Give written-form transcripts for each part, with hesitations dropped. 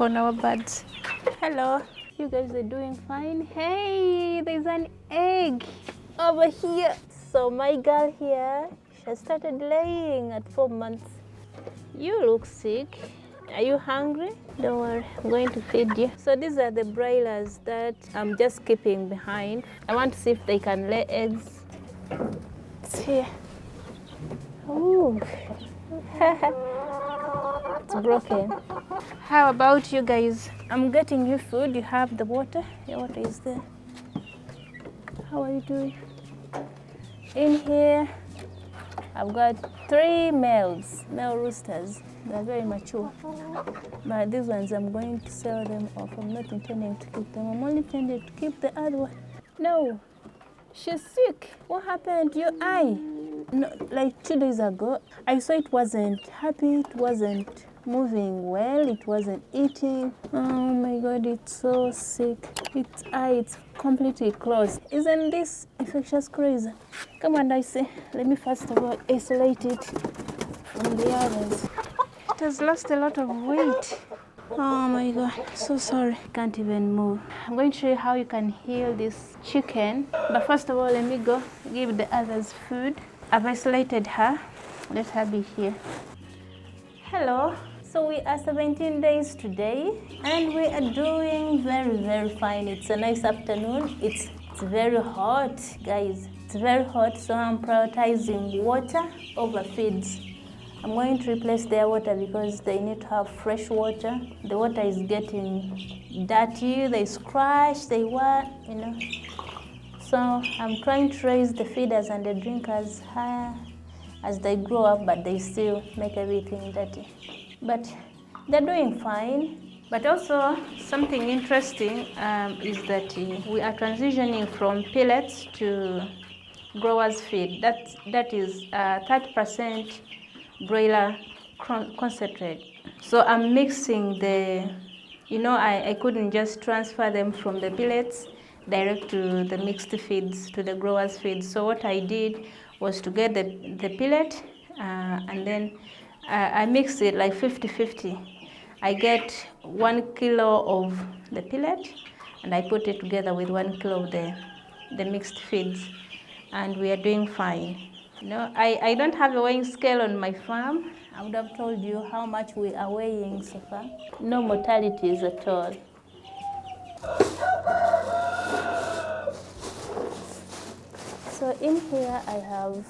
check on our birds. Hello, you guys are doing fine? Hey, there's an egg over here. So my girl here, she started laying at 4 months. You look sick. Are you hungry? Don't worry, I'm going to feed you. So these are the broilers that I'm just keeping behind. I want to see if they can lay eggs. It's here. Ooh. It's broken. How about you guys? I'm getting you food. You have the water. Your water is there. How are you doing? In here, I've got 3 male roosters. They're very mature. But these ones, I'm going to sell them off. I'm not intending to keep them. I'm only intending to keep the other one. No, she's sick. What happened to your eye? No, like 2 days ago, I saw it wasn't happy. It wasn't moving well. It wasn't eating. Oh my God, it's so sick. Its eye, it's completely closed. Isn't this infectious crazy? Come on, I say. Let me first of all isolate it from the others. It has lost a lot of weight. Oh my God, so sorry. Can't even move. I'm going to show you how you can heal this chicken. But first of all, let me go give the others food. I've isolated her. Let her be here. Hello. So we are 17 days today and we are doing very, very fine. It's a nice afternoon. It's very hot, guys. It's very hot, so I'm prioritizing water over feeds. I'm going to replace their water because they need to have fresh water. The water is getting dirty, they scratch, they what, you know. So I'm trying to raise the feeders and the drinkers higher as they grow up, but they still make everything dirty. But they're doing fine. But also something interesting is that we are transitioning from pellets to growers feed. That is 30% broiler concentrate. So I'm mixing the, I couldn't just transfer them from the pellets direct to the mixed feeds, to the growers feeds. So what I did was to get the pellet and then I mix it like 50-50. I get 1 kilo of the pellet and I put it together with 1 kilo of the mixed feeds, and we are doing fine. I don't have a weighing scale on my farm. I would have told you how much we are weighing so far. No mortalities at all. So in here I have,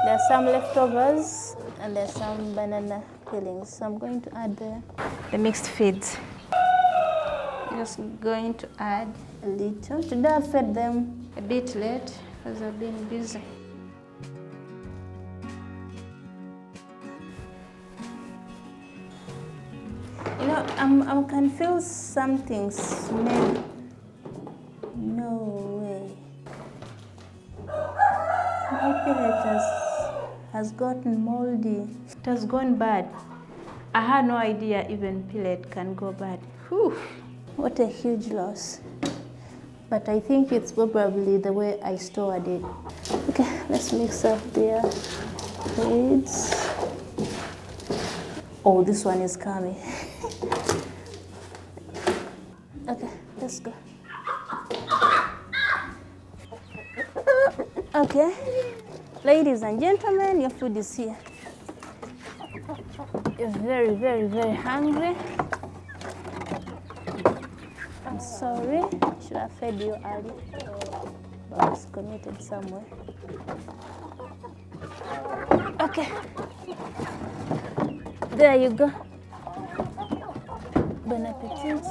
there's some leftovers and there's some banana peelings. So I'm going to add the mixed feeds. Just going to add a little. Today I fed them a bit late because I've been busy. I can feel something smell. No way. My pellet has gotten moldy. It has gone bad. I had no idea even pellet can go bad. Whew. What a huge loss. But I think it's probably the way I stored it. Okay, let's mix up their feeds. Oh, this one is coming. Okay, let's go. Okay, ladies and gentlemen, your food is here. You're very, very, very hungry. I'm sorry, I should have fed you earlier, but I was committed somewhere. Okay, there you go. Bon appetit.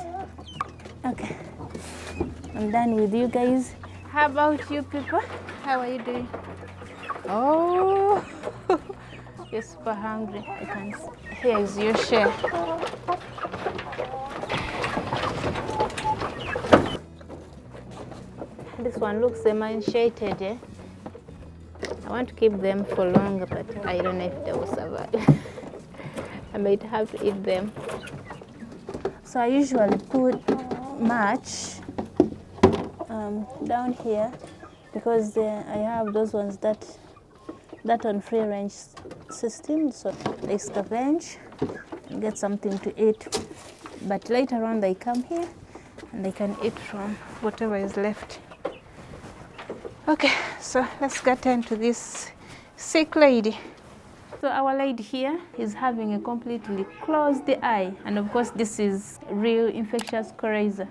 Okay, I'm done with you guys. How about you people? How are you doing? Oh, you're super hungry. I can see. Here is your share. This one looks emaciated, eh? I want to keep them for longer, but I don't know if they will survive. I might have to eat them. So I usually put mulch down here because I have those ones that that on free range system, so they scavenge and get something to eat. But later on they come here and they can eat from whatever is left. Okay, so let's get into this sick lady. So our lady here is having a completely closed eye, and of course this is real infectious coryza.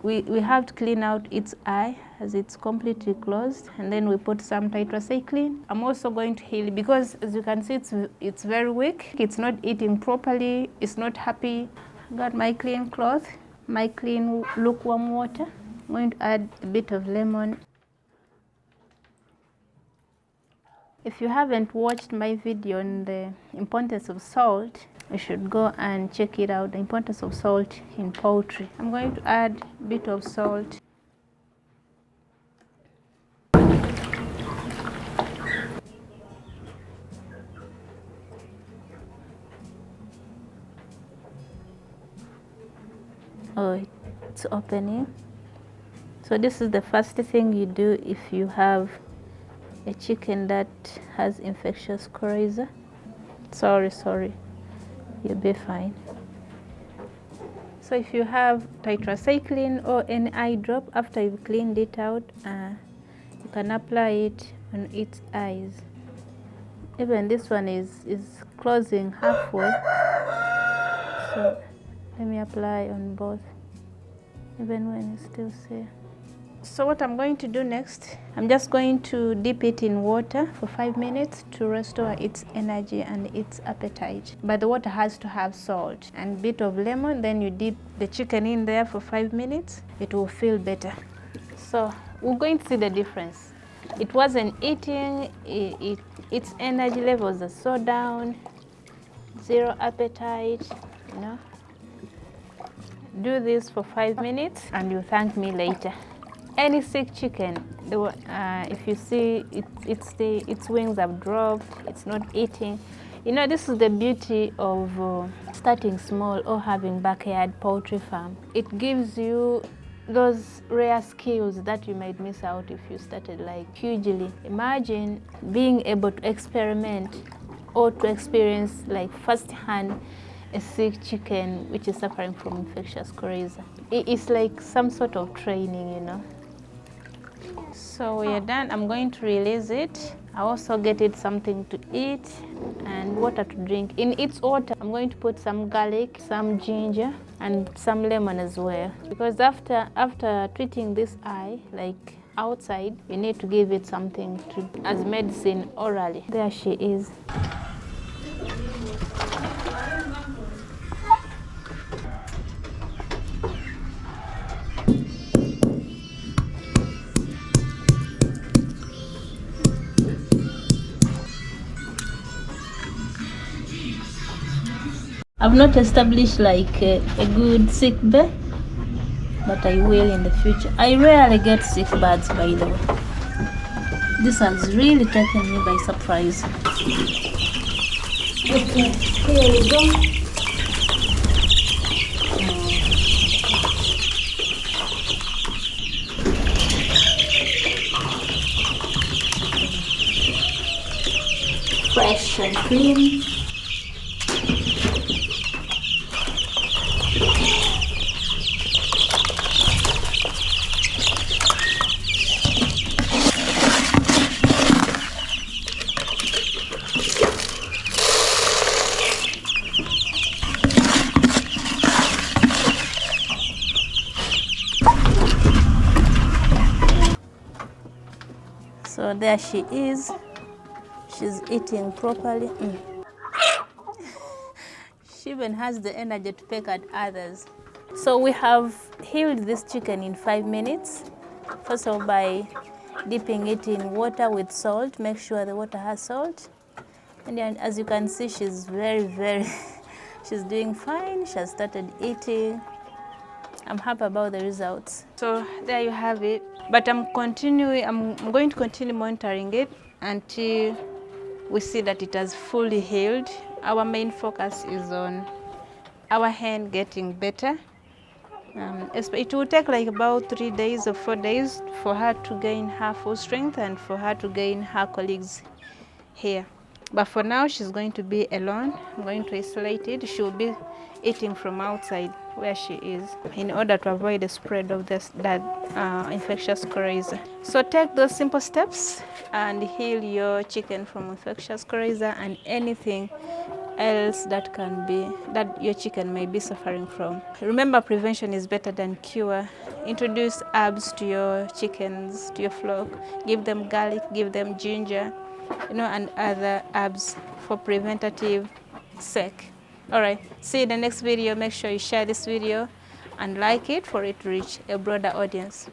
We have to clean out its eye as it's completely closed, and then we put some tetracycline. I'm also going to heal because, as you can see, it's very weak. It's not eating properly. It's not happy. Got my clean cloth, my clean lukewarm water. I'm going to add a bit of lemon. If you haven't watched my video on the importance of salt, you should go and check it out, the importance of salt in poultry. I'm going to add a bit of salt. Oh, it's opening. So this is the first thing you do if you have a chicken that has infectious coryza. Sorry, you'll be fine. So if you have tetracycline or any eye drop, after you've cleaned it out, you can apply it on its eyes. Even this one is closing halfway, so let me apply on both, even when it's still safe. So what I'm going to do next, I'm just going to dip it in water for 5 minutes to restore its energy and its appetite. But the water has to have salt and a bit of lemon. Then you dip the chicken in there for 5 minutes. It will feel better. So we're going to see the difference. It wasn't eating, its energy levels are so down, zero appetite, you know. Do this for 5 minutes and you'll thank me later. Any sick chicken, if you see its wings have dropped, it's not eating. You know, this is the beauty of starting small or having backyard poultry farm. It gives you those rare skills that you might miss out if you started like hugely. Imagine being able to experiment or to experience like firsthand a sick chicken which is suffering from infectious coryza. It's like some sort of training, you know. So we are done. I'm going to release it. I also get it something to eat and water to drink. In its water, I'm going to put some garlic, some ginger, and some lemon as well. Because after treating this eye, like outside, you need to give it something as medicine orally. There she is. I've not established like a good sick bay, but I will in the future. I rarely get sick birds, by the way. This has really taken me by surprise. Okay, here we go. Fresh and clean. So there she is. She's eating properly. She even has the energy to peck at others. So we have healed this chicken in 5 minutes. First of all, by dipping it in water with salt. Make sure the water has salt. And then, as you can see, she's very, she's doing fine. She has started eating. I'm happy about the results. So there you have it. But I'm going to continue monitoring it until we see that it has fully healed. Our main focus is on our hen getting better. It will take like about 3 days or 4 days for her to gain her full strength and for her to gain her colleagues' here. But for now, she's going to be alone. I'm going to isolate it. She'll be eating from outside where she is in order to avoid the spread of that infectious coryza. So take those simple steps and heal your chicken from infectious coryza and anything else that your chicken may be suffering from. Remember, prevention is better than cure. Introduce herbs to your chickens, to your flock. Give them garlic, give them ginger, and other herbs for preventative sake. All right, see you in the next video. Make sure you share this video and like it for it to reach a broader audience.